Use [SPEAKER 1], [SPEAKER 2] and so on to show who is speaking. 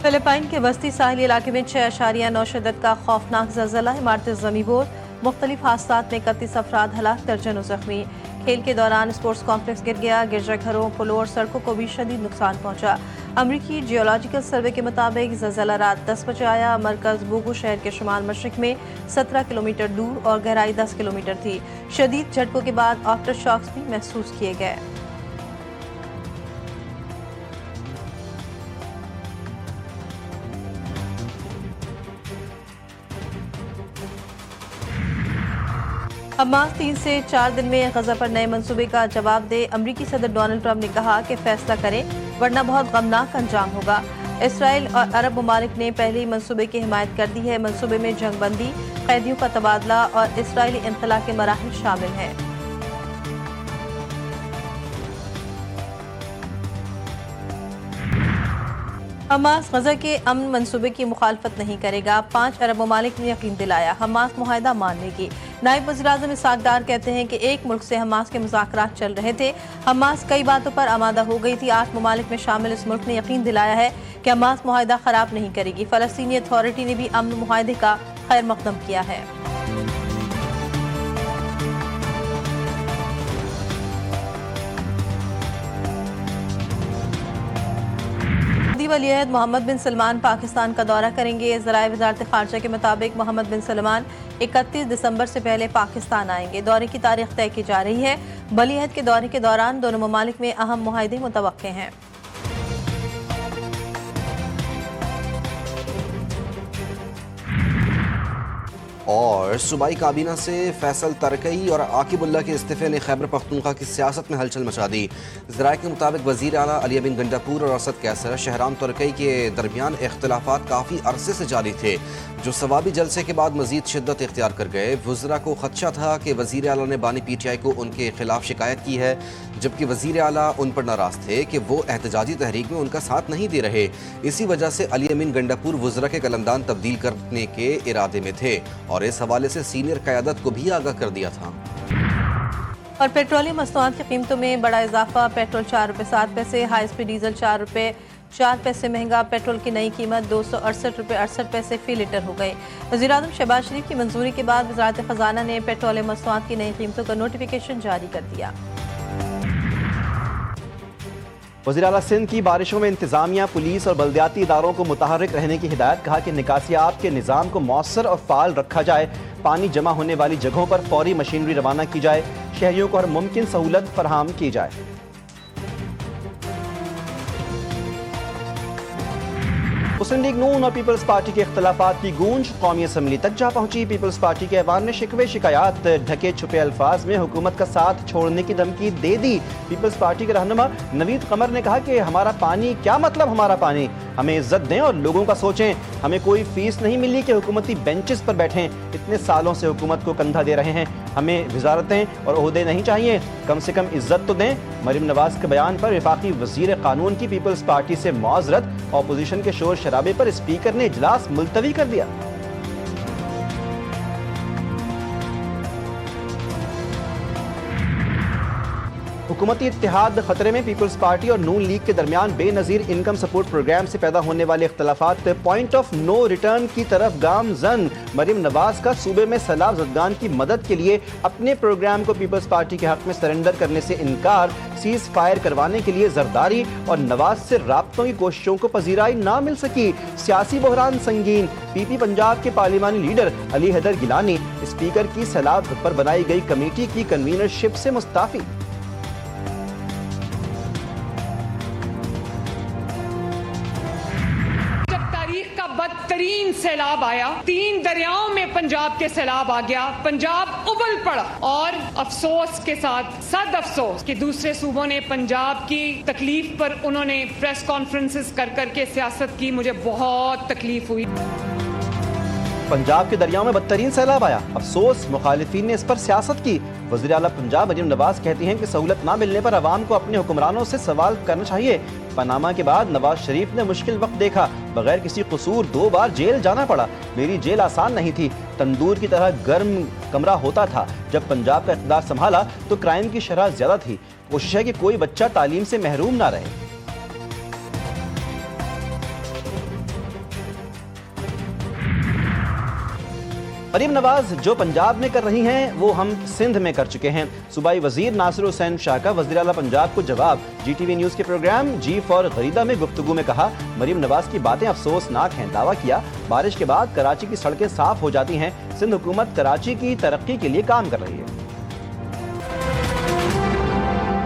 [SPEAKER 1] Philippine के वस्ती साहिली इलाके में 6.9 शिद्दत का खौफनाक ज़लज़ला, इमारतें ज़मींदोज़, मुख्तलिफ हादसात में 31 अफराद हलाक, दर्जनों ज़ख्मी। खेल के दौरान स्पोर्ट्स कॉम्प्लेक्स गिर गया, गिरजाघरों, पुलों और सड़कों को भी शदीद नुकसान पहुंचा। अमरीकी जियोलॉजिकल सर्वे के मुताबिक ज़लज़ला रात 10 बजे आया। मरकज़ बूगू शहर के शुमाल मशरिक में 17 किलोमीटर दूर और गहराई 10 किलोमीटर थी। शदीद झटकों के बाद आफ्टर शॉक्स भी महसूस किए गए। हमास 3 से 4 दिन में गजा पर नए मंसूबे का जवाब दे। अमरीकी सदर डोनाल्ड ट्रंप ने कहा कि फैसला करें वरना बहुत गमनाक अंजाम होगा। इसराइल और अरब ममालिक ने पहले ही मंसूबे की हिमायत कर दी है। मंसूबे में जंगबंदी, कैदियों का तबादला और इसराइली इंखला के मराहिल शामिल हैं। हमास गजा के अमन मंसूबे की मुखालफत नहीं करेगा। 5 अरब ममालिक ने यकीन दिलाया हमास मुआहदा मान लेगी। नायब वज़ीर-ए-आज़म इसहाक डार कहते हैं कि एक मुल्क से हमास के मुज़ाकरात चल रहे थे। हमास कई बातों पर आमादा हो गई थी। 8 ममालिक में शामिल इस मुल्क ने यकीन दिलाया है कि हमास मुआहदा खराब नहीं करेगी। फ़लस्तीनी अथॉरिटी ने भी अमन मुआहदे का खैर मकदम किया है। वलीअहद मोहम्मद बिन सलमान पाकिस्तान का दौरा करेंगे। ज़राए वज़ारत ख़ारजा के मुताबिक मोहम्मद बिन सलमान 31 दिसंबर से पहले पाकिस्तान आएंगे। दौरे की तारीख तय की जा रही है। वलीअहद के दौरे के दौरान दोनों ममालिक में अहम मुआहदे मुतवक्के हैं।
[SPEAKER 2] और सूबाई काबीना से फैसल तरकई और आकिबुल्ला के इस्तीफे ने खैबर पख्तूनख्वा की सियासत में हलचल मचा दी। ज़राए के मुताबिक वज़ीर आला अली अमीन गंडापुर और असद कैसर शहराम तरकई के दरमियान इख्तलाफात काफ़ी अरसे से जारी थे, जो सवाबी जलसे के बाद मज़ीद शिद्दत इख्तियार कर गए। वज़रा को खदशा था कि वज़ीर आला ने बानी PTI को उनके खिलाफ शिकायत की है, जबकि वज़ीर आला उन पर नाराज़ थे कि वो एहतजाजी तहरीक में उनका साथ नहीं दे रहे। इसी वजह से अली अमीन गंडापुर वज़रा के कलमदान तब्दील करने के इरादे में थे और इस हवाले से सीनियर क़यादत को भी आगाह कर दिया था।
[SPEAKER 1] और पेट्रोलियम मसनूआत की कीमतों में बड़ा इजाफा। पेट्रोल 4 रुपये 7 पैसे, हाई स्पीड डीजल 4 रुपये 4 पैसे महंगा। पेट्रोल की नई कीमत 268 रुपये 68 पैसे फी लीटर हो गई। वज़ीर-ए-आज़म शहबाज शरीफ की मंजूरी के बाद वज़ारत ख़जाना ने पेट्रोलियम मसनूआत की नई कीमतों का नोटिफिकेशन जारी कर दिया।
[SPEAKER 3] वज़ीर आला सिंध की बारिशों में इंतजामिया, पुलिस और बल्दियाती इदारों को मुतहर्रिक रहने की हिदायत। कहा कि निकासियाब के निज़ाम को मौसर और फ़ाल रखा जाए। पानी जमा होने वाली जगहों पर फौरी मशीनरी रवाना की जाए। शहरियों को हर मुमकिन सहूलत फराहम की जाए। मुस्लिम लीग नून और पीपल्स पार्टी के इख्तलाफात की गूंज कौमी असम्बली तक जा पहुंची। पीपल्स पार्टी के ऐवान ने शिकवे शिकायत, ढके छुपे अल्फाज में हुकूमत का साथ छोड़ने की धमकी दे दी। पीपल्स पार्टी के रहनुमा नवीद कमर ने कहा कि हमारा पानी, क्या मतलब हमारा पानी, हमें इज्जत दें और लोगों का सोचें। हमें कोई फीस नहीं मिली कि हुकूमती बेंचेस पर बैठें। इतने सालों से हुकूमत को कंधा दे रहे हैं। हमें वजारतें और ओहदे नहीं चाहिए, कम से कम इज्जत तो दें। मरीम नवाज के बयान पर वफाकी वजीर कानून की पीपल्स पार्टी से मुआज़रत। अपोजिशन के शोर शराबे पर स्पीकर ने इजलास मुलतवी कर दिया। हुकूमती इत्तेहाद खतरे में। पीपल्स पार्टी और नून लीग के दरमियान बेनज़ीर इनकम सपोर्ट प्रोग्राम से पैदा होने वाले इख्तलाफात पॉइंट ऑफ नो रिटर्न की तरफ गामजन। मरीम नवाज का सूबे में सैलाब ज़दगान की मदद के लिए अपने प्रोग्राम को पीपल्स पार्टी के हक में सरेंडर करने से इनकार, सीज फायर करवाने के लिए जरदारी और नवाज से राब्तों की कोशिशों को पजीराई ना मिल सकी। सियासी बहरान संगीन। PP पंजाब के पार्लिमानी leader Ali Haider Gilani speaker की सैलाब पर बनाई गई कमेटी की कन्वीनरशिप से मुस्ताफी।
[SPEAKER 4] बदतरीन सैलाब आया, 3 दरियाओं में पंजाब के सैलाब आ गया, पंजाब उबल पड़ा और अफसोस के साथ सद अफसोस कि दूसरे सूबों ने पंजाब की तकलीफ पर उन्होंने प्रेस कॉन्फ्रेंसेस कर करके सियासत की। मुझे बहुत तकलीफ हुई।
[SPEAKER 3] पंजाब के दरियाओं में बदतरीन सैलाब आया, अफसोस, मुखालिफिन ने इस पर सियासत की। वज़ीर आला पंजाब मरीम नवाज कहती हैं कि सहूलत ना मिलने पर अवाम को अपने हुक्मरानों से सवाल करना चाहिए। पनामा के बाद नवाज शरीफ ने मुश्किल वक्त देखा, बगैर किसी कसूर 2 बार जेल जाना पड़ा। मेरी जेल आसान नहीं थी, तंदूर की तरह गर्म कमरा होता था। जब पंजाब का इक़्तिदार संभाला तो क्राइम की शरह ज्यादा थी। कोशिश है कि कोई बच्चा तालीम से महरूम ना रहे। मरीम नवाज जो पंजाब में कर रही हैं वो हम सिंध में कर चुके हैं। सूबाई वजीर नासिर हुसैन शाह का वज़ीर आला पंजाब को जवाब। GTV न्यूज़ के प्रोग्राम जी फॉर गरीदा में गुफ्तगू में कहा, मरीम नवाज की बातें अफसोसनाक हैं। दावा किया, बारिश के बाद कराची की सड़कें साफ हो जाती हैं। सिंध हुकूमत कराची की तरक्की के लिए काम कर रही है।